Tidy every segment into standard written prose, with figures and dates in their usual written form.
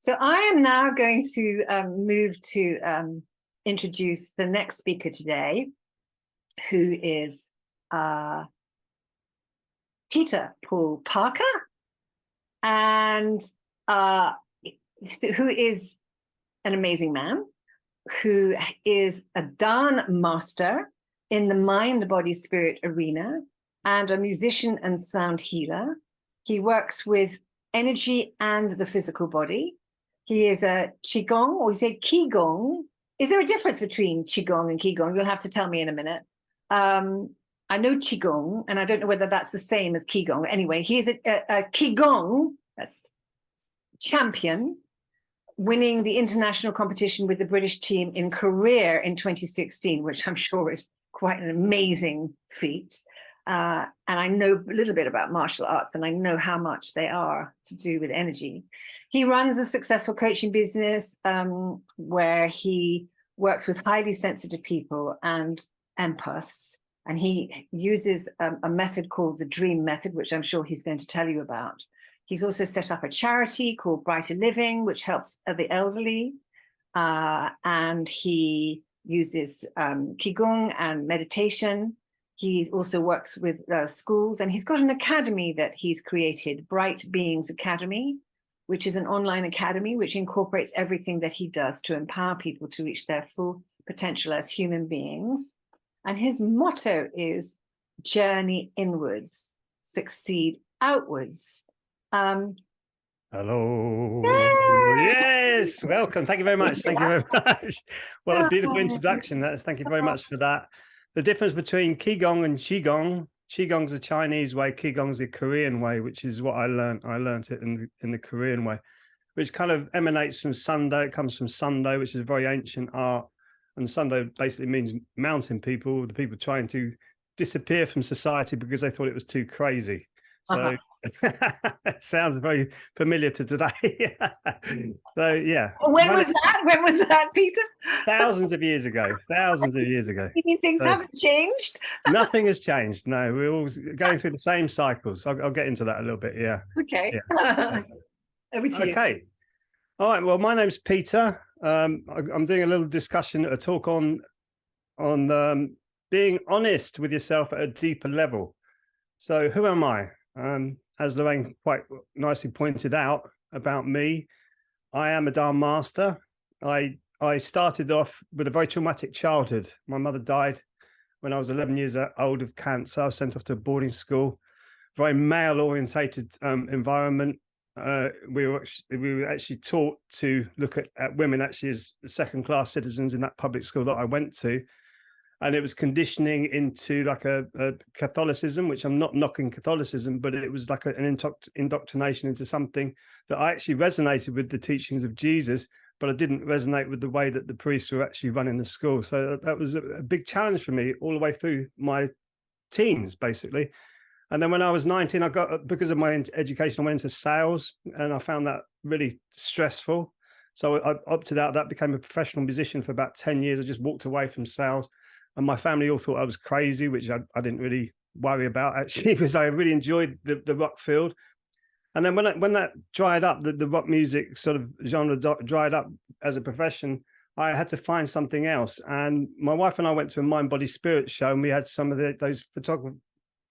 So I am now going to move to introduce the next speaker today, who is Peter Paul Parker, and who is an amazing man, who is a Dhan master in the mind, body, spirit arena, and a musician and sound healer. He works with energy and the physical body. He is a Ki Gong, or you say Ki Gong. Is there a difference between Ki Gong and Ki Gong? You'll have to tell me in a minute. I know Ki Gong, and I don't know whether that's the same as Ki Gong. Anyway, he is a Ki Gong, that's champion, winning the international competition with the British team in Korea in 2016, which I'm sure is quite an amazing feat. And I know a little bit about martial arts, and I know how much they are to do with energy. He runs a successful coaching business where he works with highly sensitive people and empaths. And he uses a method called the Dream Method, which I'm sure he's going to tell you about. He's also set up a charity called Brighter Living, which helps the elderly. And he uses Qigong and meditation. He also works with schools, and he's got an academy that he's created, Bright Beings Academy, which is an online academy which incorporates everything that he does to empower people to reach their full potential as human beings. And his motto is journey inwards, succeed outwards. Hello. Yay! Yes, welcome. Thank you very much. Thank you very much. Well, a beautiful introduction. Thank you very much for that. The difference between Qigong and Qigong. Qigong's the Chinese way, Qigong's the Korean way, which is what I learned. I learned it in the Korean way, which kind of emanates from Sunday. It comes from Sunday, which is a very ancient art. And Sunday basically means mountain people, the people trying to disappear from society because they thought it was too crazy. So it sounds very familiar to today. So yeah. When was that? When was that, Peter? Thousands of years ago. Thousands of years ago. Things haven't changed? Nothing has changed. No, we're all going through the same cycles. I'll get into that a little bit. Yeah. Okay. Yeah. Over to you. Okay. All right. Well, my name's Peter. I'm doing a little discussion, a talk on being honest with yourself at a deeper level. So who am I? As Lorraine quite nicely pointed out about me, I am a Dhan master. I started off with a very traumatic childhood. My mother died when I was 11 years old of cancer. I was sent off to a boarding school, very male-orientated environment. We were actually taught to look at women actually as second-class citizens in that public school that I went to. And it was conditioning into like a Catholicism, which I'm not knocking Catholicism, but it was like an indoctrination into something that I actually resonated with the teachings of Jesus, but I didn't resonate with the way that the priests were actually running the school. So that was a big challenge for me all the way through my teens, basically. And then when I was 19, because of my education, I went into sales, and I found that really stressful. So I opted out. That became a professional musician for about 10 years. I just walked away from sales. And my family all thought I was crazy, which I didn't really worry about, actually, because I really enjoyed the rock field. And then when that dried up, the rock music sort of genre dried up as a profession, I had to find something else. And my wife and I went to a mind, body, spirit show, and we had some of those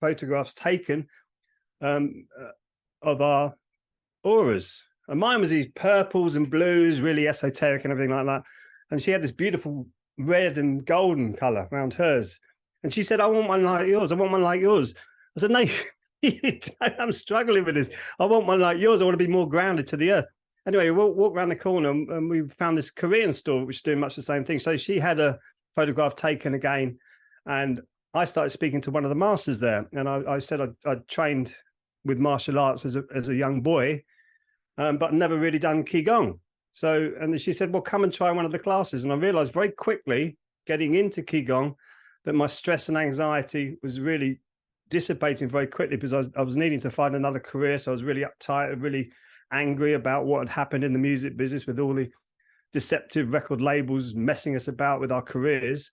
photographs taken of our auras. And mine was these purples and blues, really esoteric and everything like that. And she had this beautiful red and golden color around hers, and she said, I want one like yours. I want one like yours. I said, no, you don't. I'm struggling with this. I want one like yours. I want to be more grounded to the earth. Anyway, we walked around the corner, and we found this Korean store which is doing much the same thing. So she had a photograph taken again, and I started speaking to one of the masters there, and I said I'd trained with martial arts as a young boy, but never really done Qigong. So, and she said, well, come and try one of the classes. And I realized very quickly, getting into Qigong, that my stress and anxiety was really dissipating very quickly, because I was needing to find another career. So I was really uptight and really angry about what had happened in the music business, with all the deceptive record labels messing us about with our careers.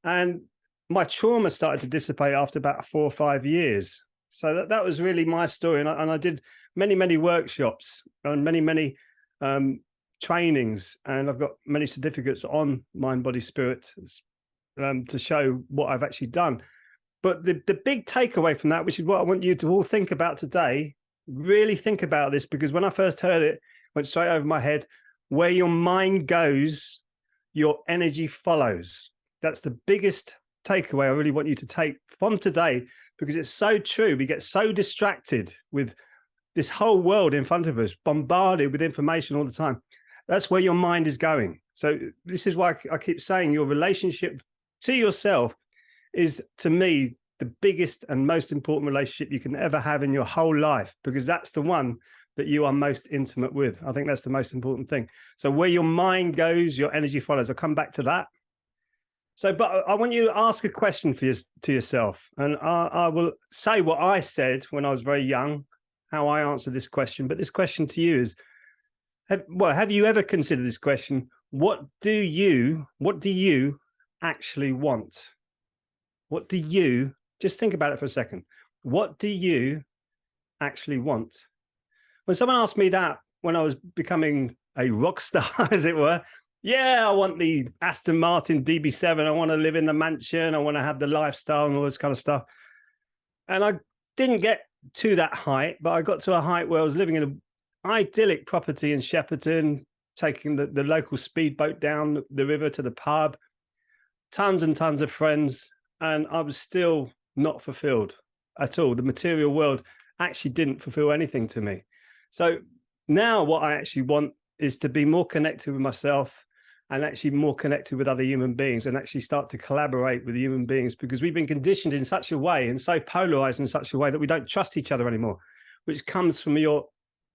And my trauma started to dissipate after about 4 or 5 years. So that was really my story. And I did many, many workshops and many trainings, and I've got many certificates on mind, body, spirit to show what I've actually done. But the big takeaway from that, which is what I want you to all think about today, really think about this, because when I first heard it, it went straight over my head. Where your mind goes, your energy follows. That's the biggest takeaway I really want you to take from today, because it's so true. We get so distracted with this whole world in front of us, bombarded with information all the time. That's where your mind is going. So this is why I keep saying your relationship to yourself is, to me, the biggest and most important relationship you can ever have in your whole life, because that's the one that you are most intimate with. I think that's the most important thing. So where your mind goes, your energy follows. I'll come back to that. So, but I want you to ask a question to yourself. And I will say what I said when I was very young, how I answered this question. But this question to you is, have you ever considered this question? What do you actually want? What do you, just think about it for a second. What do you actually want? When someone asked me that when I was becoming a rock star, as it were, yeah, I want the Aston Martin DB7. I want to live in the mansion. I want to have the lifestyle and all this kind of stuff. And I didn't get to that height, but I got to a height where I was living in an idyllic property in Shepperton, taking the local speedboat down the river to the pub, tons and tons of friends. And I was still not fulfilled at all. The material world actually didn't fulfill anything to me. So now what I actually want is to be more connected with myself, and actually more connected with other human beings, and actually start to collaborate with human beings, because we've been conditioned in such a way and so polarized in such a way that we don't trust each other anymore, which comes from your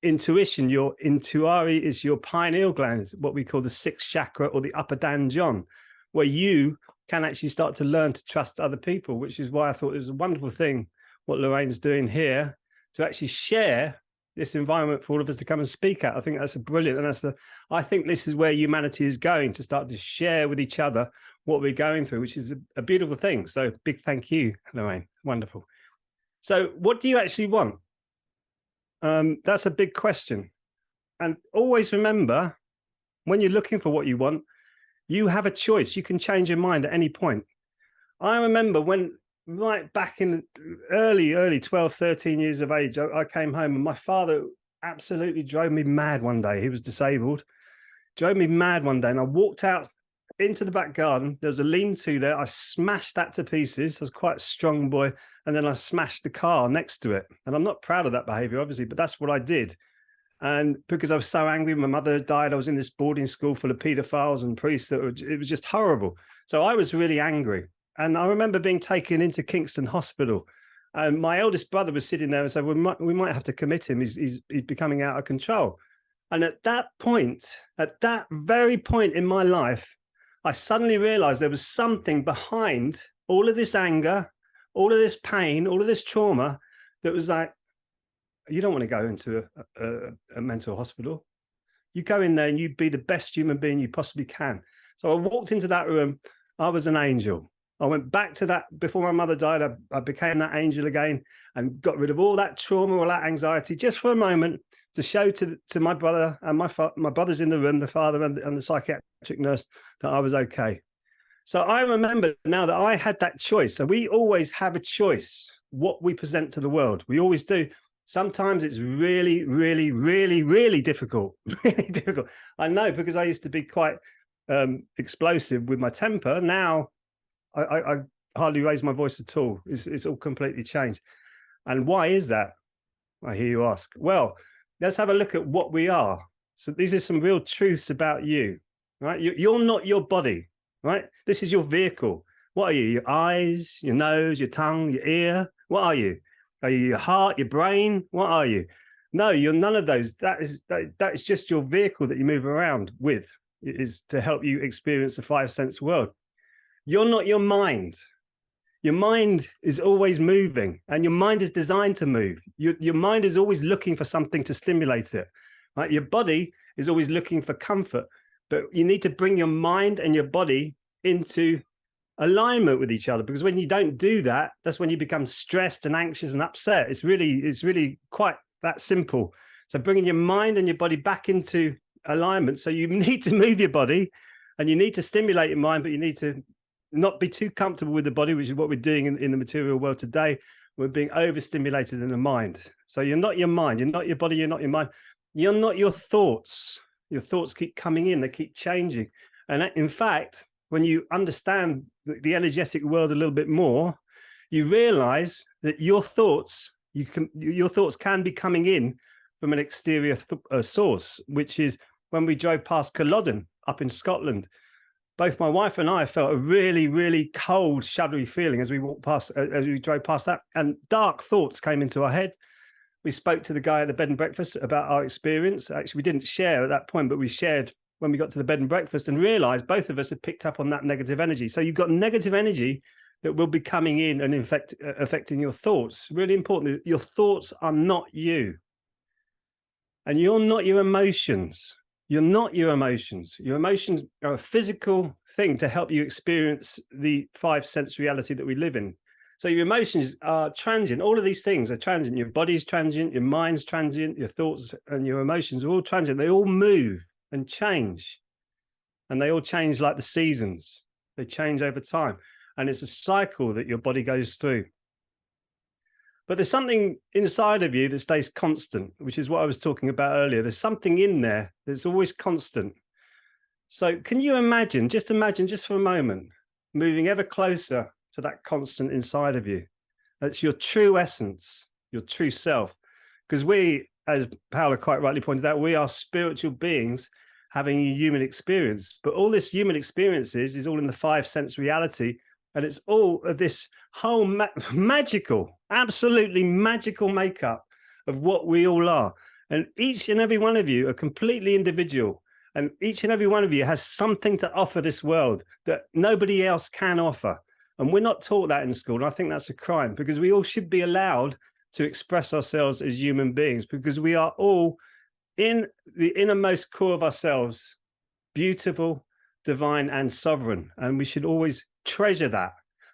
intuition. Your intuari is your pineal gland, what we call the sixth chakra, or the upper danjon, where you can actually start to learn to trust other people, which is why I thought it was a wonderful thing what Lorraine's doing here, to actually share this environment for all of us to come and speak at. I think that's a brilliant, and I think this is where humanity is going, to start to share with each other what we're going through, which is a beautiful thing. So big thank you, Lorraine. Wonderful. So what do you actually want? That's a big question. And always remember, when you're looking for what you want, you have a choice. You can change your mind at any point. I remember when, right back in early 12, 13 years of age, I came home and my father absolutely drove me mad one day. He was disabled, drove me mad one day. And I walked out into the back garden. There's a lean-to there. I smashed that to pieces. I was quite a strong boy. And then I smashed the car next to it. And I'm not proud of that behavior, obviously, but that's what I did. And because I was so angry, my mother died. I was in this boarding school full of pedophiles and priests. It was just horrible. So I was really angry. And I remember being taken into Kingston Hospital, and my eldest brother was sitting there and said, we might have to commit him. He's becoming out of control. And at that very point in my life, I suddenly realized there was something behind all of this anger, all of this pain, all of this trauma, that was like, you don't want to go into a mental hospital. You go in there and you be the best human being you possibly can. So I walked into that room. I was an angel. I went back to that before my mother died. I became that angel again and got rid of all that trauma, all that anxiety, just for a moment, to show to my brother and my brother's in the room, the father and the psychiatric nurse, that I was okay. So I remember now that I had that choice. So we always have a choice what we present to the world. We always do. Sometimes it's really, really, really, really difficult. Really difficult. I know, because I used to be quite explosive with my temper. Now I hardly raise my voice at all. It's all completely changed. And why is that? I hear you ask. Well, let's have a look at what we are. So these are some real truths about you, right? You're not your body, right? This is your vehicle. What are you? Your eyes, your nose, your tongue, your ear? What are you? Are you your heart, your brain? What are you? No, you're none of those. That is just your vehicle that you move around with. It is to help you experience the five sense world. You're not your mind. Your mind is always moving, and your mind is designed to move. Your mind is always looking for something to stimulate it. Right? Your body is always looking for comfort, but you need to bring your mind and your body into alignment with each other, because when you don't do that, that's when you become stressed and anxious and upset. It's really quite that simple. So bringing your mind and your body back into alignment. So you need to move your body and you need to stimulate your mind, but you need to not be too comfortable with the body, which is what we're doing in the material world today. We're being overstimulated in the mind. So you're not your mind, you're not your body, you're not your mind, you're not your thoughts. Your thoughts keep coming in, they keep changing. And in fact, when you understand the energetic world a little bit more, you realize that your thoughts can be coming in from an exterior source, which is when we drove past Culloden up in Scotland. Both my wife and I felt a really, really cold, shuddery feeling as we walked past, as we drove past that, and dark thoughts came into our head. We spoke to the guy at the bed and breakfast about our experience. Actually, we didn't share at that point, but we shared when we got to the bed and breakfast and realized both of us had picked up on that negative energy. So you've got negative energy that will be coming in and affecting your thoughts. Really important. Your thoughts are not you. And you're not your emotions. You're not your emotions. Your emotions are a physical thing to help you experience the 5 sense reality that we live in. So your emotions are transient. All of these things are transient. Your body's transient, your mind's transient, your thoughts and your emotions are all transient. They all move and change. And they all change like the seasons. They change over time. And it's a cycle that your body goes through. But there's something inside of you that stays constant, which is what I was talking about earlier. There's something in there that's always constant. So can you imagine just for a moment, moving ever closer to that constant inside of you? That's your true essence, your true self. Because we, as Paola quite rightly pointed out, we are spiritual beings having a human experience. But all this human experience is all in the 5 sense reality. And it's all of this whole magical, absolutely magical makeup of what we all are. And each and every one of you are completely individual. And each and every one of you has something to offer this world that nobody else can offer. And we're not taught that in school. And I think that's a crime, because we all should be allowed to express ourselves as human beings, because we are all in the innermost core of ourselves, beautiful, divine, and sovereign. And we should always treasure that.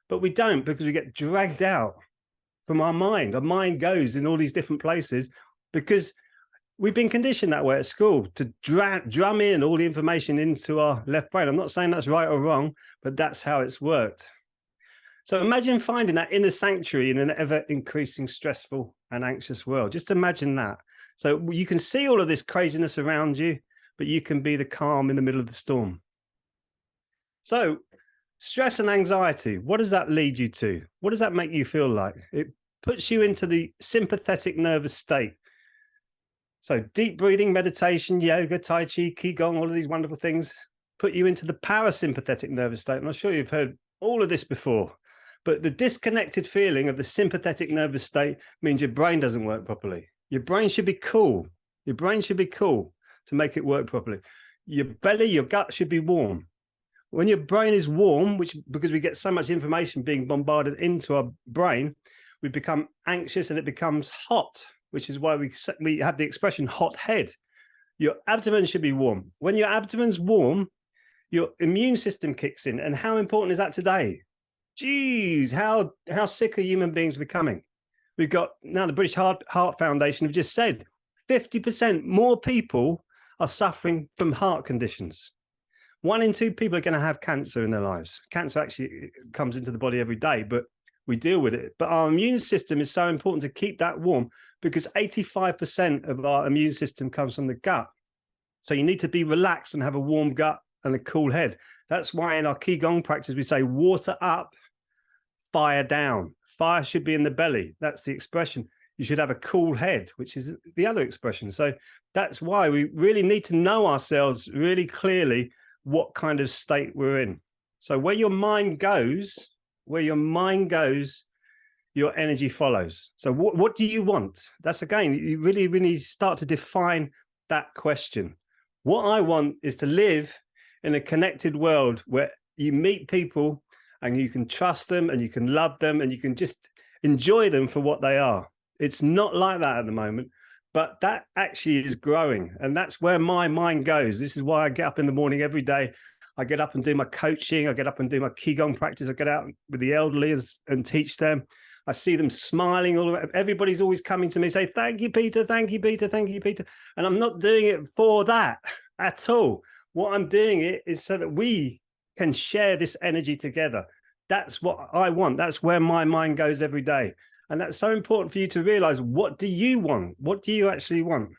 But we don't, because we get dragged out from our mind. Our mind goes in all these different places because we've been conditioned that way at school, to drum in all the information into our left brain. I'm not saying that's right or wrong, but that's how it's worked. So imagine finding that inner sanctuary in an ever increasing stressful and anxious world. Just imagine that. So you can see all of this craziness around you, but you can be the calm in the middle of the storm. So stress and anxiety, what does that lead you to? What does that make you feel like? It puts you into the sympathetic nervous state. So deep breathing, meditation, yoga, Tai Chi, Ki Gong, all of these wonderful things put you into the parasympathetic nervous state. And I'm sure you've heard all of this before, but the disconnected feeling of the sympathetic nervous state means your brain doesn't work properly. Your brain should be cool. Your brain should be cool to make it work properly. Your belly, your gut should be warm. When your brain is warm, because we get so much information being bombarded into our brain, we become anxious and it becomes hot, which is why we have the expression hot head. Your abdomen should be warm. When your abdomen's warm, your immune system kicks in. And how important is that today? Geez, how sick are human beings becoming? We've got now the British Heart Foundation have just said 50% more people are suffering from heart conditions. 1 in 2 people are going to have cancer in their lives. Cancer actually comes into the body every day, but we deal with it. But our immune system is so important to keep that warm, because 85% of our immune system comes from the gut. So you need to be relaxed and have a warm gut and a cool head. That's why in our Ki Gong practice, we say water up, fire down. Fire should be in the belly. That's the expression. You should have a cool head, which is the other expression. So that's why we really need to know ourselves really clearly, what kind of state we're in. So where your mind goes, your energy follows. So what do you want? That's, again, you really start to define that question. What I want is to live in a connected world where you meet people and you can trust them and you can love them and you can just enjoy them for what they are. It's not like that at the moment, but that actually is growing. And that's where my mind goes. This is why I get up in the morning every day. I get up and do my coaching. I get up and do my Ki Gong practice. I get out with the elderly and teach them. I see them smiling all around. Everybody's always coming to me, say, thank you, Peter. Thank you, Peter. Thank you, Peter. And I'm not doing it for that. at all. What I'm doing it is so that we can share this energy together. That's what I want. That's where my mind goes every day. And that's so important for you to realize, what do you want? What do you actually want?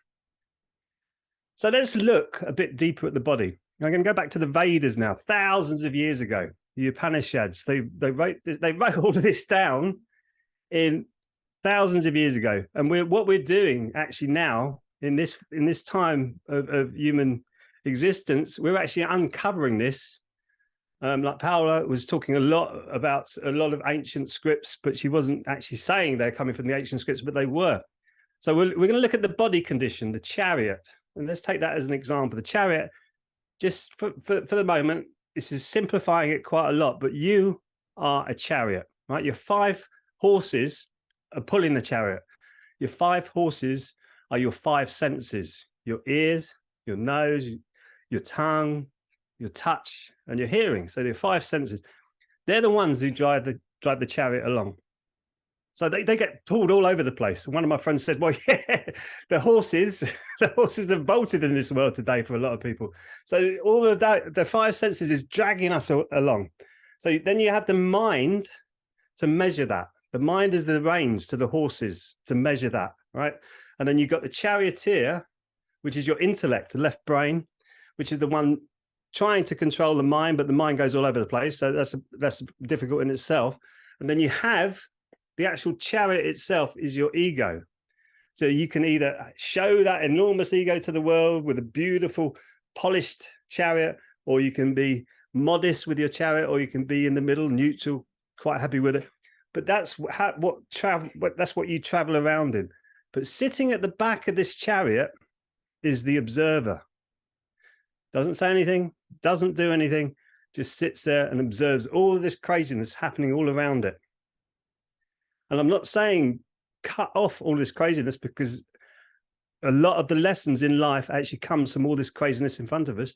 So let's look a bit deeper at the body. I'm going to go back to the Vedas now, thousands of years ago. The Upanishads, they wrote all of this down in thousands of years ago. And what we're doing actually now in this time of human existence, we're actually uncovering this. Like Paola was talking a lot about a lot of ancient scripts, but she wasn't actually saying they're coming from the ancient scripts, but they were. So we're going to look at the body condition, the chariot. And let's take that as an example. The chariot, just for the moment, this is simplifying it quite a lot, but you are a chariot, right? Your 5 horses are pulling the chariot. Your 5 horses are your 5 senses: your ears, your nose, your tongue, your touch, and your hearing. So the 5 senses, they're the ones who drive the chariot along. So they get pulled all over the place. One of my friends said, well, yeah, the horses have bolted in this world today for a lot of people. So all of that, the 5 senses is dragging us along. So then you have the mind to measure that. The mind is the reins to the horses to measure that, right? And then you've got the charioteer, which is your intellect, the left brain, which is the one trying to control the mind, but the mind goes all over the place. So that's difficult in itself. And then you have the actual chariot itself is your ego. So you can either show that enormous ego to the world with a beautiful, polished chariot, or you can be modest with your chariot, or you can be in the middle, neutral, quite happy with it. But that's what you travel around in. But sitting at the back of this chariot is the observer. Doesn't say anything, doesn't do anything, just sits there and observes all of this craziness happening all around it. And I'm not saying cut off all this craziness, because a lot of the lessons in life actually comes from all this craziness in front of us.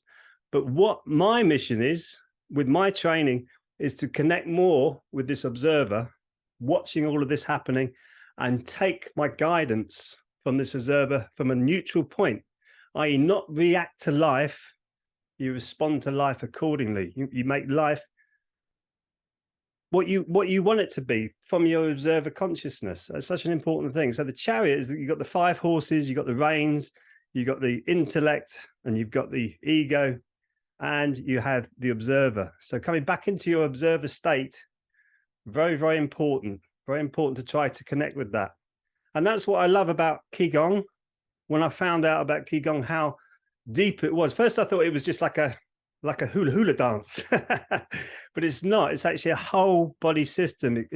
But what my mission is with my training is to connect more with this observer, watching all of this happening, and take my guidance from this observer from a neutral point, i.e. not react to life. You respond to life accordingly. You make life what you want it to be from your observer consciousness. That's such an important thing. So the chariot is that you've got the 5 horses, you've got the reins, you've got the intellect, and you've got the ego, and you have the observer. So coming back into your observer state, very, very important to try to connect with that. And that's what I love about Ki Gong. When I found out about Ki Gong, how deep it was. First, I thought it was just like a hula dance, but it's not. It's actually a whole body system.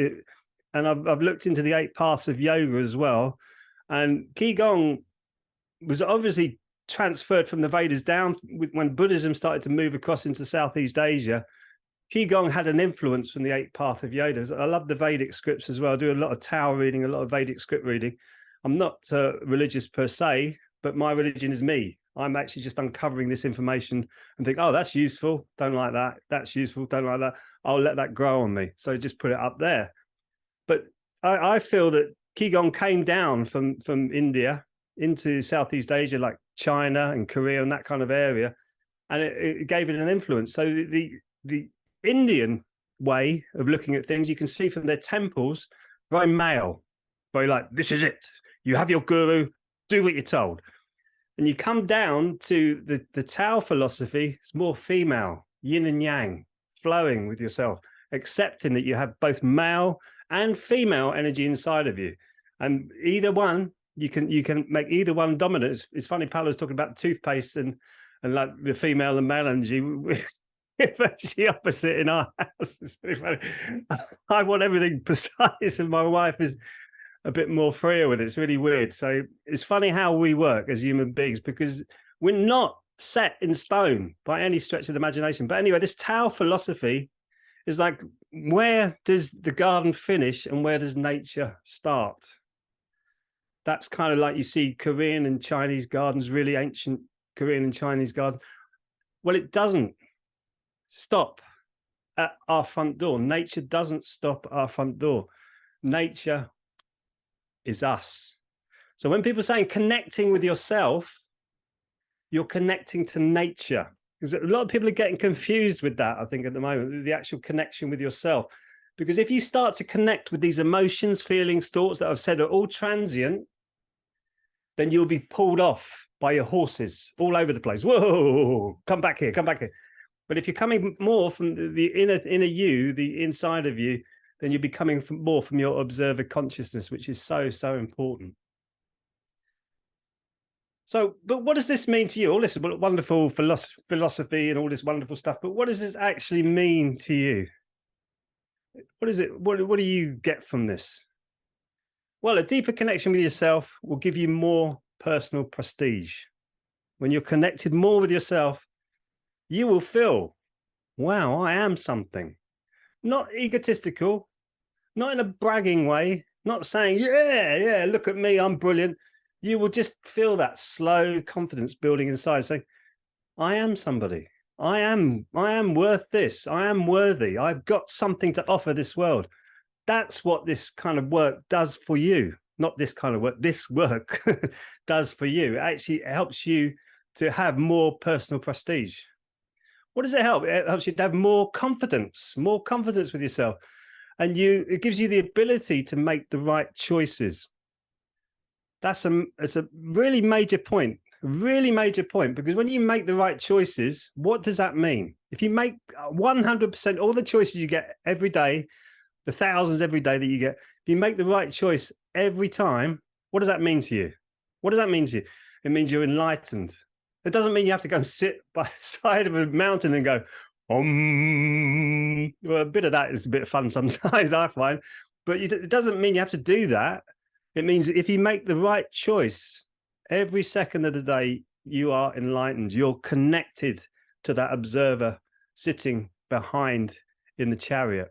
And I've looked into the 8 paths of yoga as well. And Ki Gong was obviously transferred from the Vedas down when Buddhism started to move across into Southeast Asia. Ki Gong had an influence from the 8 path of yoga. I love the Vedic scripts as well. I do a lot of Tao reading, a lot of Vedic script reading. I'm not religious per se, but my religion is me. I'm actually just uncovering this information and think, oh, that's useful. Don't like that. That's useful. Don't like that. I'll let that grow on me. So just put it up there. But I feel that Ki Gong came down from India into Southeast Asia, like China and Korea and that kind of area. And it gave it an influence. So the Indian way of looking at things, you can see from their temples, very male, very like, this is it. You have your guru, do what you're told. And you come down to the Tao philosophy, it's more female, yin and yang, flowing with yourself, accepting that you have both male and female energy inside of you. And either one, you can make either one dominant. It's funny, Paolo was talking about toothpaste and like the female and male energy. We're actually opposite in our house. It's really funny. I want everything precise, and my wife is a bit more freer with it. It's really weird. So it's funny how we work as human beings, because we're not set in stone by any stretch of the imagination. But anyway, this Tao philosophy is like, where does the garden finish and where does nature start? That's kind of like you see Korean and Chinese gardens, really ancient Korean and Chinese gardens. Well, it doesn't stop at our front door. Nature doesn't stop at our front door. Nature is us. So when people are saying connecting with yourself, You're connecting to nature. Because a lot of people are getting confused with that, I think, at the moment, the actual connection with yourself. Because if you start to connect with these emotions, feelings, thoughts that I've said are all transient, then you'll be pulled off by your horses all over the place. Whoa, come back here, come back here. But if you're coming more from the inner you, the inside of you, then you're becoming more from your observer consciousness, which is so, so important. So, but what does this mean to you? All this wonderful philosophy and all this wonderful stuff, but what does this actually mean to you? What is it? What do you get from this? Well, a deeper connection with yourself will give you more personal prestige. When you're connected more with yourself, you will feel, wow, I am something. Not egotistical, not in a bragging way, not saying, yeah, look at me, I'm brilliant. You will just feel that slow confidence building inside, saying, I am somebody. I am worth this. I am worthy. I've got something to offer this world. That's what this kind of work does for you. Not this kind of work, this work does for you. It actually helps you to have more personal prestige. What does it help? It helps you to have more confidence with yourself. And it gives you the ability to make the right choices. It's a really major point, because when you make the right choices, what does that mean? If you make 100% all the choices you get every day, the thousands every day that you get, if you make the right choice every time, what does that mean to you? What does that mean to you? It means you're enlightened. It doesn't mean you have to go and sit by the side of a mountain and go, Well, a bit of that is a bit of fun sometimes, I find, but it doesn't mean you have to do that. It means if you make the right choice every second of the day, you are enlightened. You're connected to that observer sitting behind in the chariot.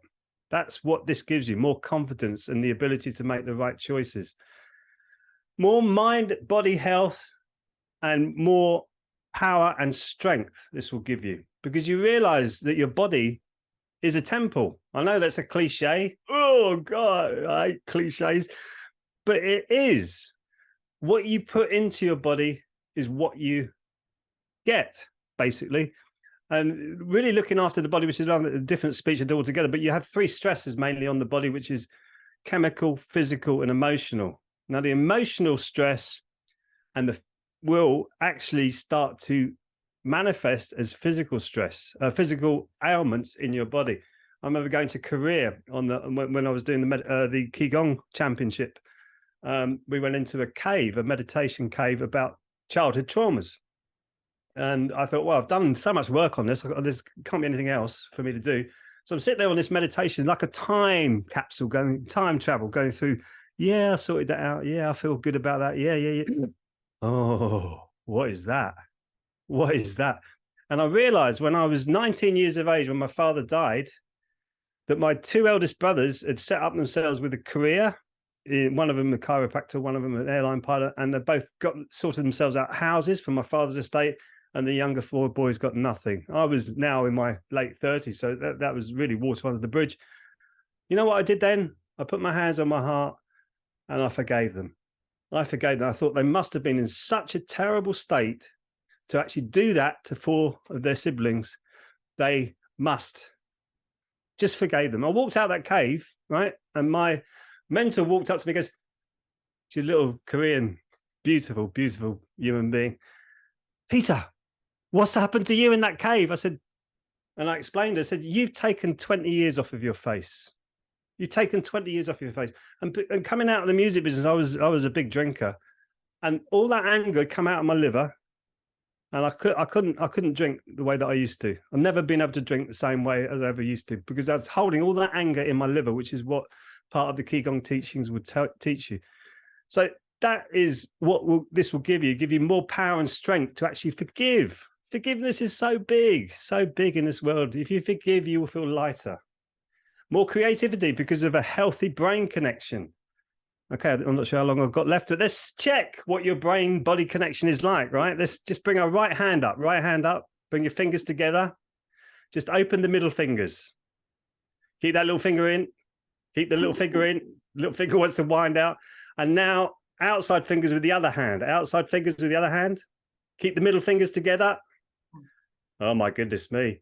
That's what this gives you, more confidence and the ability to make the right choices. More mind, body health, and more power and strength this will give you, because you realize that your body is a temple. I know that's a cliche. Oh, God, I hate cliches. But it is. What you put into your body is what you get, basically. And really looking after the body, which is a different speech altogether, but you have three stresses mainly on the body, which is chemical, physical, and emotional. Now, the emotional stress will actually start to manifest as physical stress, physical ailments in your body. I remember going to Korea when I was doing the Ki Gong championship. We went into a meditation cave about childhood traumas. And I thought, well, I've done so much work on this. There can't be anything else for me to do. So I'm sitting there on this meditation, like a time capsule, time travel, going through. Yeah, I sorted that out. Yeah, I feel good about that. Yeah. Oh, what is that? What is that? And I realized when I was 19 years of age, when my father died, that my two eldest brothers had set up themselves with a career. One of them a chiropractor, one of them an airline pilot, and they both sorted themselves out houses from my father's estate, and the younger four boys got nothing. I was now in my late 30s, so that was really water under the bridge. You know what I did then? I put my hands on my heart and I forgave them. I thought they must have been in such a terrible state to actually do that to four of their siblings. They must. Just forgave them. I walked out that cave, right? And my mentor walked up to me and goes, she's a little Korean, beautiful, beautiful human being. Peter, what's happened to you in that cave? I said, and I explained, I said, you've taken 20 years off of your face. You've taken 20 years off your face. And coming out of the music business, I was a big drinker. And all that anger had come out of my liver. And I couldn't drink the way that I used to. I've never been able to drink the same way as I ever used to, because I was holding all that anger in my liver, which is what part of the Ki Gong teachings would teach you. So that is what this will give you more power and strength to actually forgive. Forgiveness is so big in this world. If you forgive, you will feel lighter. More creativity because of a healthy brain connection. Okay, I'm not sure how long I've got left, but let's check what your brain-body connection is like, right? Let's just bring our right hand up, bring your fingers together. Just open the middle fingers. Keep that little finger in. Keep the little finger in. Little finger wants to wind out. And now outside fingers with the other hand. Outside fingers with the other hand. Keep the middle fingers together. Oh my goodness me.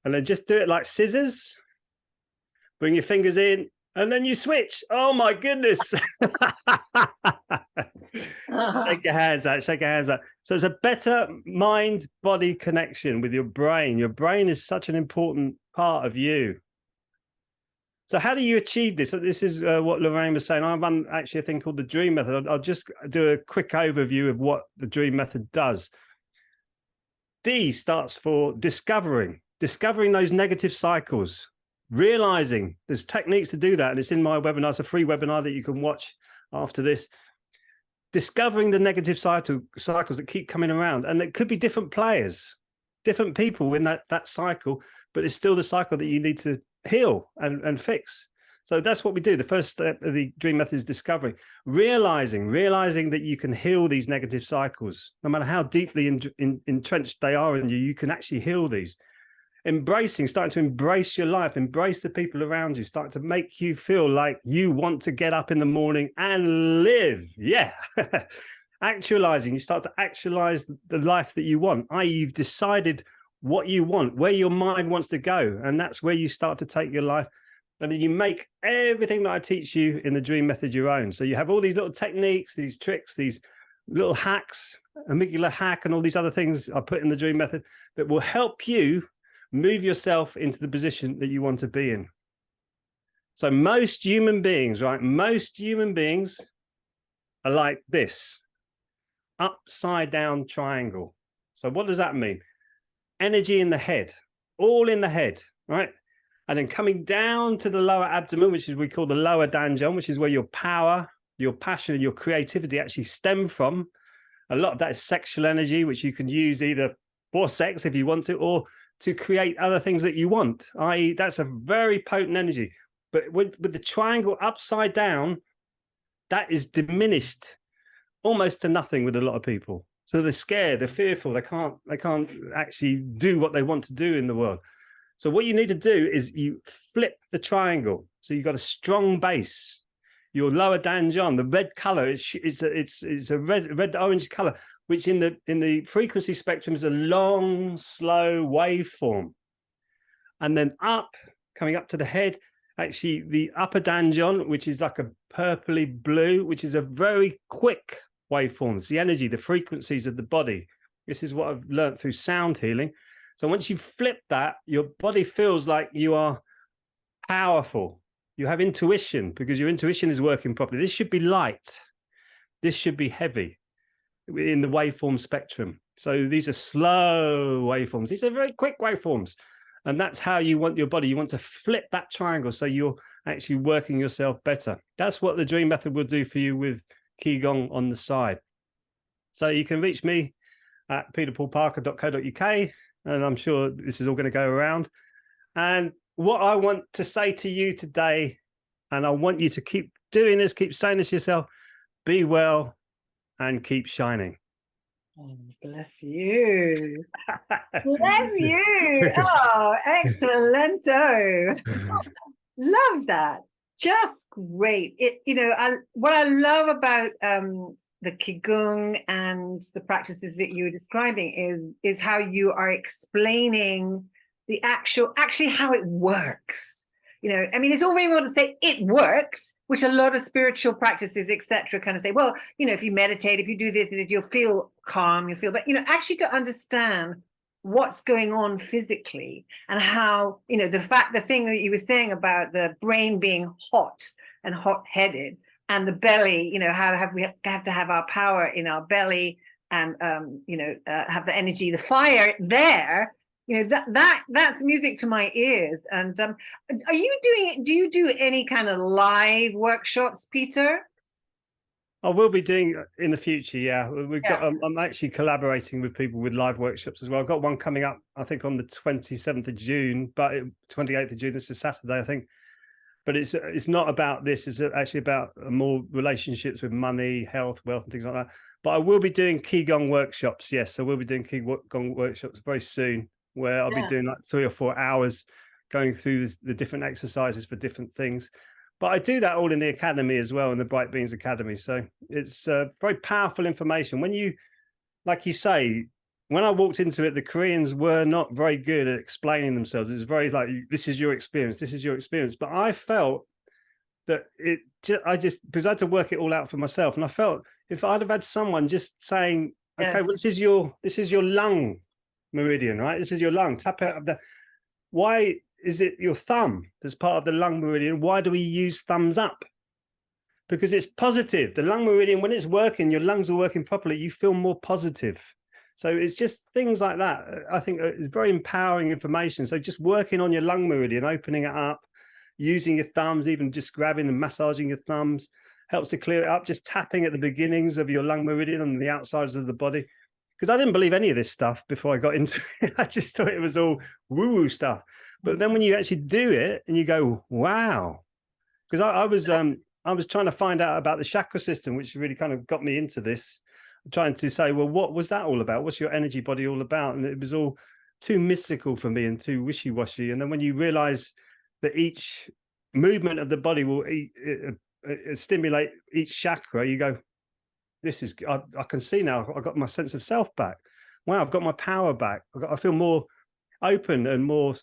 And then just do it like scissors. Bring your fingers in and then you switch. Oh my goodness. Shake your hands out, shake your hands out. So it's a better mind-body connection with your brain. Your brain is such an important part of you. So how do you achieve this? So this is what Lorraine was saying. I run actually a thing called the Dream Method. I'll just do a quick overview of what the Dream Method does. D starts for discovering those negative cycles, realizing there's techniques to do that. And it's in my webinar. It's a free webinar that you can watch after this. Discovering the negative cycles that keep coming around. And it could be different players, different people in that cycle, but it's still the cycle that you need to heal and fix. So that's what we do. The first step of the Dream Method is discovering, realizing that you can heal these negative cycles. No matter how deeply entrenched they are in you, you can actually heal these. Embracing, starting to embrace your life, embrace the people around you, start to make you feel like you want to get up in the morning and live. Yeah. Actualizing, you start to actualize the life that you want, i.e. you've decided what you want, where your mind wants to go. And that's where you start to take your life. And then you make everything that I teach you in the Dream Method your own. So you have all these little techniques, these tricks, these little hacks, amygdala hack, and all these other things I put in the Dream Method that will help you move yourself into the position that you want to be in. So most human beings, right? Most human beings are like this, upside down triangle. So what does that mean? Energy in the head, all in the head, right? And then coming down to the lower abdomen, which is we call the lower danjon, which is where your power, your passion, and your creativity actually stem from. A lot of that is sexual energy, which you can use either for sex if you want to, or to create other things that you want, i.e. that's a very potent energy. But with the triangle upside down, that is diminished almost to nothing with a lot of people. So they're scared, they're fearful, they can't actually do what they want to do in the world. So what you need to do is you flip the triangle. So you've got a strong base. Your lower danjon, the red color, it's a red orange color, which in the frequency spectrum is a long, slow waveform. And then coming up to the head, actually the upper danjon, which is like a purpley blue, which is a very quick waveform. It's the energy, the frequencies of the body. This is what I've learned through sound healing. So once you flip that, your body feels like you are powerful. You have intuition because your intuition is working properly. This should be light. This should be heavy in the waveform spectrum. So these are slow waveforms. These are very quick waveforms. And that's how you want your body. You want to flip that triangle so you're actually working yourself better. That's what the Dream Method will do for you with Ki Gong on the side. So you can reach me at peterpaulparker.co.uk. And I'm sure this is all going to go around. And what I want to say to you today, and I want you to keep doing this, keep saying this yourself, be well and keep shining. Oh, bless you. Bless you. Oh, excellento. Love that. Just great. What I love about the Ki Gong and the practices that you were describing is how you are explaining the actually how it works. It's all very well to say it works, which a lot of spiritual practices, etc., kind of say, well, if you meditate, if you do this, you'll feel calm, but actually to understand what's going on physically and how, the thing that you were saying about the brain being hot and hot-headed, and the belly, how we have to have our power in our belly and, have the energy, the fire there, that's music to my ears. And do you do any kind of live workshops, Peter? I will be doing in the future. Yeah, I'm actually collaborating with people with live workshops as well. I've got one coming up, I think on the 27th of June, but 28th of June, this is Saturday, I think. But it's not about this. It's actually about more relationships with money, health, wealth, and things like that. But I will be doing Ki Gong workshops. Yes, I will be doing Ki Gong workshops very soon, where I'll be doing like 3 or 4 hours going through the different exercises for different things. But I do that all in the academy as well, in the Bright Beings Academy. So it's very powerful information. When you like you say, when I walked into it, the Koreans were not very good at explaining themselves. It was very like, this is your experience, this is your experience. But I felt that because I had to work it all out for myself. And I felt if I'd have had someone just saying, okay, Yes. well, this is your lung meridian, right? This is your lung. Tap out of the, why is it your thumb that's part of the lung meridian? Why do we use thumbs up? Because it's positive. The lung meridian, when it's working, your lungs are working properly, you feel more positive. So it's just things like that. I think it's very empowering information. So just working on your lung meridian, opening it up, using your thumbs, even just grabbing and massaging your thumbs helps to clear it up. Just tapping at the beginnings of your lung meridian and the outsides of the body. Because I didn't believe any of this stuff before I got into it. I just thought it was all woo-woo stuff. But then when you actually do it and you go, wow. Because I was trying to find out about the chakra system, which really kind of got me into this, trying to say, well, what was that all about? What's your energy body all about? And it was all too mystical for me and too wishy-washy. And then when you realize that each movement of the body will stimulate each chakra, you go, this is, I can see now, I've got my sense of self back. Wow, I've got my power back. I feel more open and more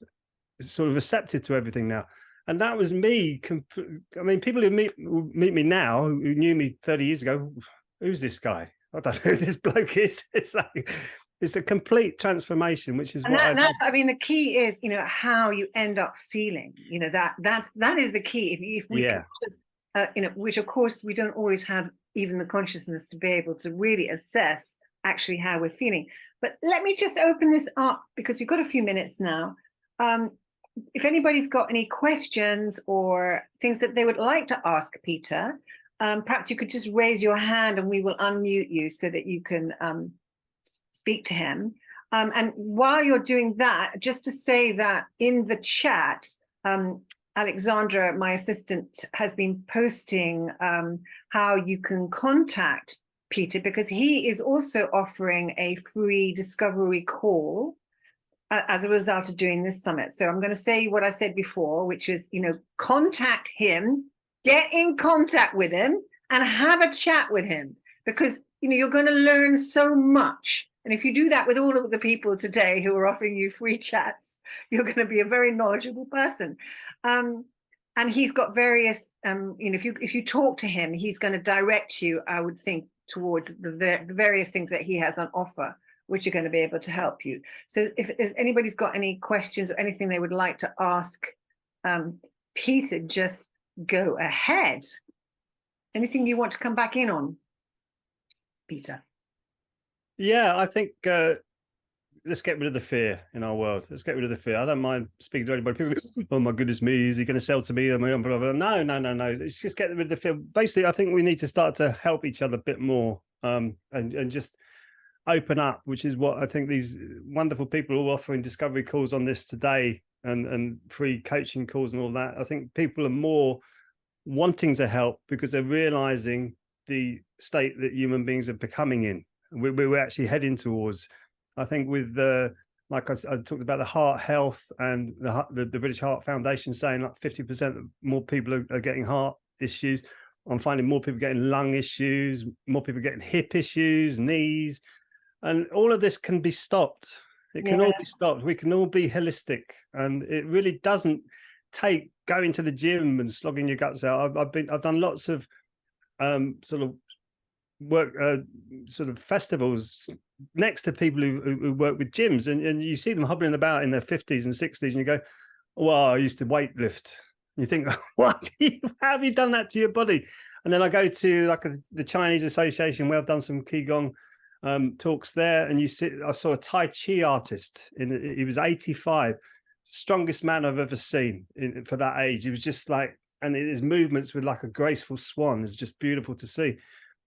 sort of receptive to everything now. And that was me. I mean, people who meet me now, who knew me 30 years ago, who's this guy? I don't know who this bloke is. It's like, it's a complete transformation, which is and what I mean, the key is, how you end up feeling, that is the key. If we yeah. can, which of course we don't always have even the consciousness to be able to really assess actually how we're feeling. But let me just open this up because we've got a few minutes now. If anybody's got any questions or things that they would like to ask Peter, perhaps you could just raise your hand and we will unmute you so that you can speak to him. And while you're doing that, just to say that in the chat, Alexandra, my assistant, has been posting how you can contact Peter, because he is also offering a free discovery call as a result of doing this summit. So I'm going to say what I said before, which is, contact him, get in contact with him and have a chat with him, because, you're going to learn so much. And if you do that with all of the people today who are offering you free chats, you're going to be a very knowledgeable person. And he's got various, if you talk to him, he's going to direct you, I would think, towards the various things that he has on offer, which are going to be able to help you. So if anybody's got any questions or anything they would like to ask Peter, just go ahead. Anything you want to come back in on, Peter? Yeah, I think let's get rid of the fear in our world. Let's get rid of the fear. I don't mind speaking to anybody. People go, oh my goodness me, is he going to sell to me? Blah, blah, blah. No. Let's just get rid of the fear. Basically, I think we need to start to help each other a bit more and just open up, which is what I think these wonderful people are offering discovery calls on this today and free coaching calls and all that. I think people are more wanting to help because they're realizing the state that human beings are becoming in. We're actually heading towards, I think, with like I talked about the heart health and the British Heart Foundation saying like 50% more people are getting heart issues. I'm finding more people getting lung issues, more people getting hip issues, knees, and all of this can be stopped. It can all be stopped. We can all be holistic, and it really doesn't take going to the gym and slogging your guts out. I've done lots of sort of work, sort of festivals next to people who work with gyms, and you see them hobbling about in their 50s and 60s, and you go, well, I used to weight lift. And you think, what? How have you done that to your body? And then I go to like the Chinese Association where I've done some Ki Gong talks there, and I saw a Tai Chi artist. He was 85, strongest man I've ever seen for that age. He was just like, and his movements were like a graceful swan. It's just beautiful to see.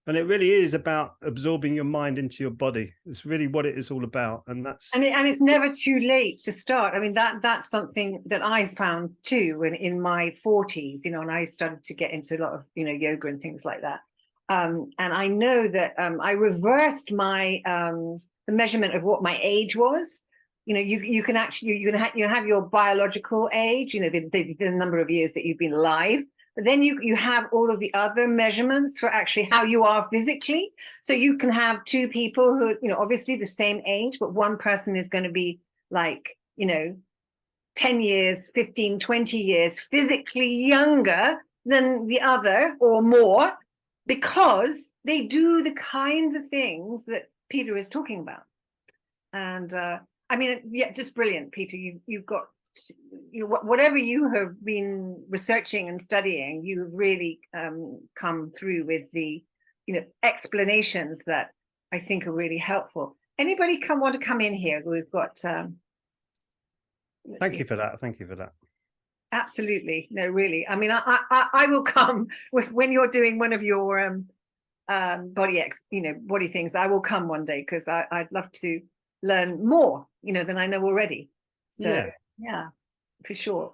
And it really is about absorbing your mind into your body. It's really what it is all about. And it's never too late to start. I mean, that's something that I found too in my 40s, and I started to get into a lot of, yoga and things like that. And I know that I reversed my the measurement of what my age was. You can actually you have your biological age, the number of years that you've been alive, but then you have all of the other measurements for actually how you are physically. So you can have two people who, obviously the same age, but one person is going to be like, 10 years, 15, 20 years physically younger than the other or more, because they do the kinds of things that Peter is talking about. And I mean, yeah, just brilliant, Peter. You've got, whatever you have been researching and studying, you've really come through with the, explanations that I think are really helpful. Anybody want to come in here? We've got. Thank you for that. Thank you for that. Absolutely. No, really. I mean, I will come when you're doing one of your body things. I will come one day, because I'd love to learn more, than I know already. So yeah, for sure.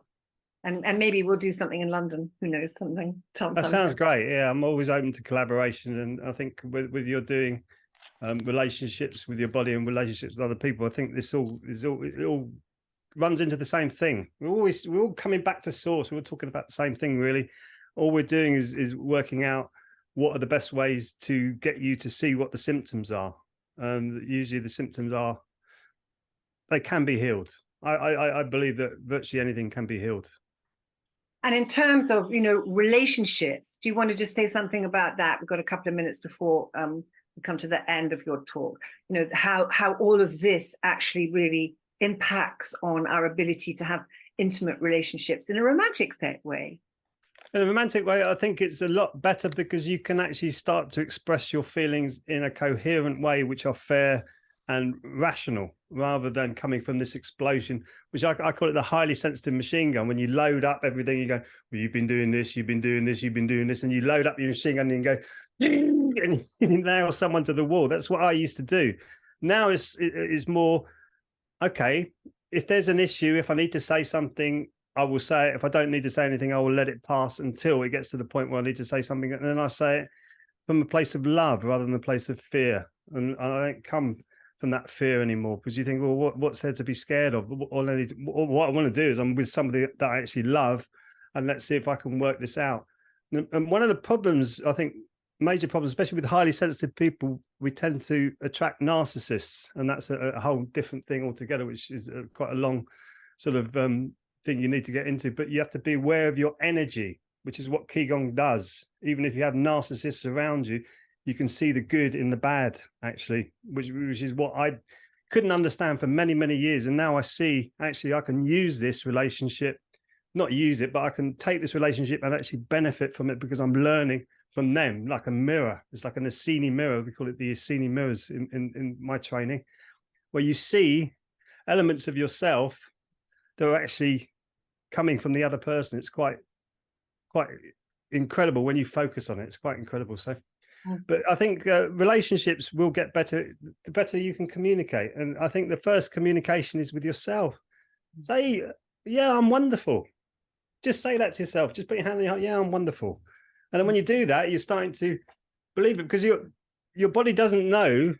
And maybe we'll do something in London. Who knows? That sounds great. Yeah, I'm always open to collaboration, and I think with your doing relationships with your body and relationships with other people, I think it all runs into the same thing. We're all coming back to source. We're talking about the same thing, really. All we're doing is working out what are the best ways to get you to see what the symptoms are. Usually the symptoms they can be healed. I believe that virtually anything can be healed. And in terms of, relationships, do you want to just say something about that? We've got a couple of minutes before we come to the end of your talk. How all of this actually really impacts on our ability to have intimate relationships in a romantic way. In a romantic way, I think it's a lot better, because you can actually start to express your feelings in a coherent way, which are fair and rational, rather than coming from this explosion, which I call it the highly sensitive machine gun. When you load up everything, you go, well, you've been doing this, you've been doing this, you've been doing this, and you load up your machine gun and you go, and you nail someone to the wall. That's what I used to do. Now it's more, okay, if there's an issue, if I need to say something, I will say it. If I don't need to say anything, I will let it pass until it gets to the point where I need to say something. And then I say it from a place of love rather than a place of fear. And I don't come from that fear anymore, because you think, well, what's there to be scared of? What I want to do is I'm with somebody that I actually love, and let's see if I can work this out. And one of the problems, I think, major problems, especially with highly sensitive people, we tend to attract narcissists, and that's a whole different thing altogether, which is quite a long sort of thing you need to get into. But you have to be aware of your energy, which is what Ki Gong does. Even if you have narcissists around you, you can see the good in the bad, actually, which is what I couldn't understand for many, many years. And now I see, actually, I can use this relationship, not use it, but I can take this relationship and actually benefit from it, because I'm learning from them, like a mirror. It's like an Assini mirror. We call it the Assini mirrors in my training, where you see elements of yourself that are actually coming from the other person. It's quite incredible when you focus on it. It's quite incredible. So, but I think relationships will get better the better you can communicate. And I think the first communication is with yourself. Say, yeah, I'm wonderful. Just say that to yourself. Just put your hand on your heart. Yeah, I'm wonderful. And then when you do that, you're starting to believe it, because your body doesn't know.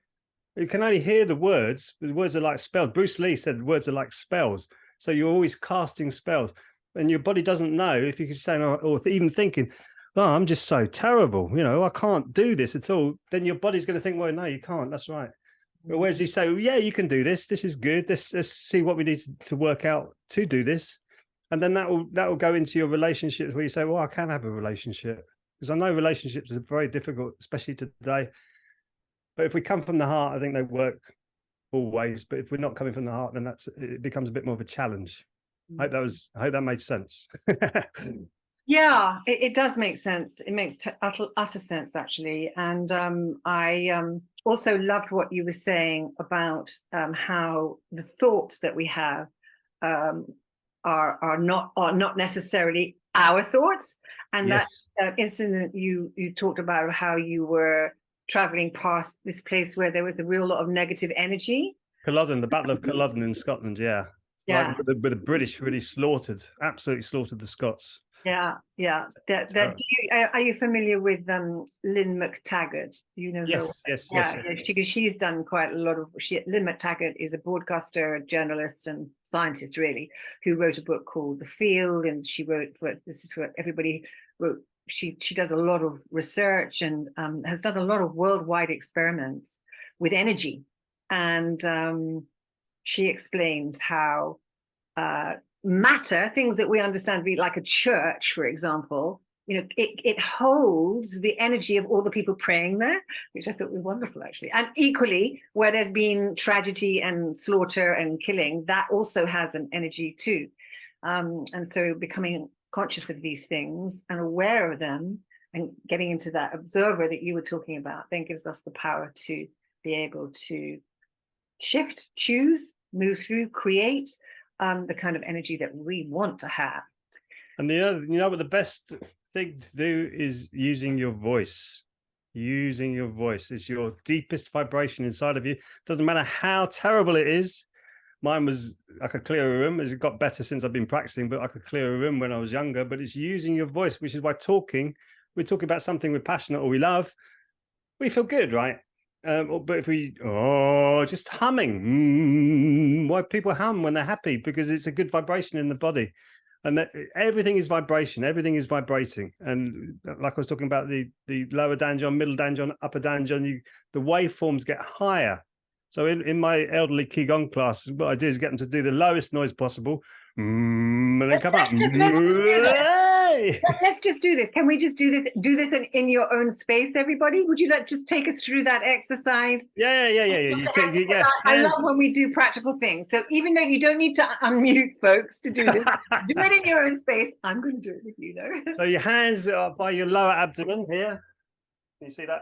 You can only hear the words. The words are like spells. Bruce Lee said words are like spells. So you're always casting spells, and your body doesn't know if you can say, or even thinking, oh, I'm just so terrible. I can't do this at all. Then your body's going to think, well, no, you can't. That's right. But whereas you say, well, yeah, you can do this. This is good. Let's see what we need to work out to do this. And then that will go into your relationships, where you say, well, I can have a relationship. Because I know relationships are very difficult, especially today. But if we come from the heart, I think they work always. But if we're not coming from the heart, then it becomes a bit more of a challenge. I hope that made sense. Yeah, it does make sense. It makes utter sense, actually. And I also loved what you were saying about how the thoughts that we have are not necessarily our thoughts. And yes. that incident you talked about, how you were traveling past this place where there was a real lot of negative energy. Culloden, the Battle of Culloden in Scotland, yeah. Yeah. Like where the British really absolutely slaughtered the Scots. Yeah. Are you familiar with Lynn McTaggart? You know her? Yes. Because she's done quite a lot of. Lynn McTaggart is a broadcaster, journalist, and scientist, really, who wrote a book called The Field, and she wrote this is for everybody she does a lot of research and has done a lot of worldwide experiments with energy. And she explains how matter, things that we understand to be like a church, for example, it holds the energy of all the people praying there, which I thought was wonderful, actually. And equally, where there's been tragedy and slaughter and killing, that also has an energy too. And so becoming conscious of these things and aware of them and getting into that observer that you were talking about then gives us the power to be able to shift, choose, move through, create the kind of energy that we want to have. And what the best thing to do is using your voice. Using your voice is your deepest vibration inside of you. Doesn't matter how terrible it is. Mine was, I could clear a room. It's got better since I've been practicing, but I could clear a room when I was younger. But it's using your voice, which is why we're talking about something we're passionate or we love, we feel good, right? But if we, just humming, why people hum when they're happy? Because it's a good vibration in the body. And everything is vibration, everything is vibrating. And like I was talking about the lower danjon, middle danjon, upper danjon, the waveforms get higher. So in my elderly Ki Gong classes, what I do is get them to do the lowest noise possible, and then come up. Let's just do this. Can we just do this? Do this in your own space, everybody? Would you like just take us through that exercise? Yeah. You take it. Yeah. I love when we do practical things. So even though you don't need to unmute, folks, to do this, do it in your own space. I'm going to do it with you, though. So your hands are by your lower abdomen here. Can you see that?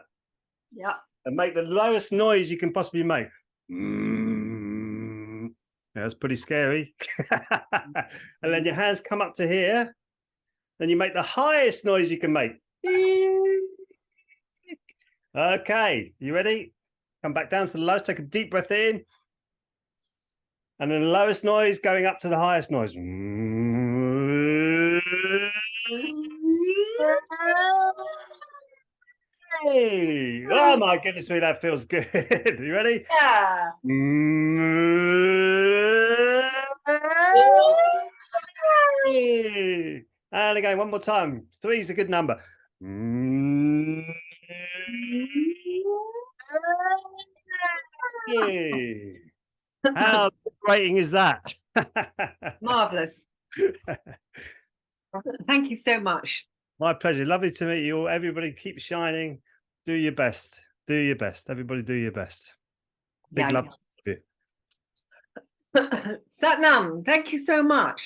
Yeah. And make the lowest noise you can possibly make. Yeah, that's pretty scary. And then your hands come up to here. Then you make the highest noise you can make. Okay, you ready? Come back down to the lowest. Take a deep breath in. And then the lowest noise going up to the highest noise. Hey. Oh my goodness me, that feels good. You ready? Yeah. And again, one more time. 3 is a good number. How rating is that? Marvelous. Thank you so much. My pleasure. Lovely to meet you all. Everybody keep shining. Do your best. Do your best. Everybody do your best. Big love to you. Satnam, thank you so much.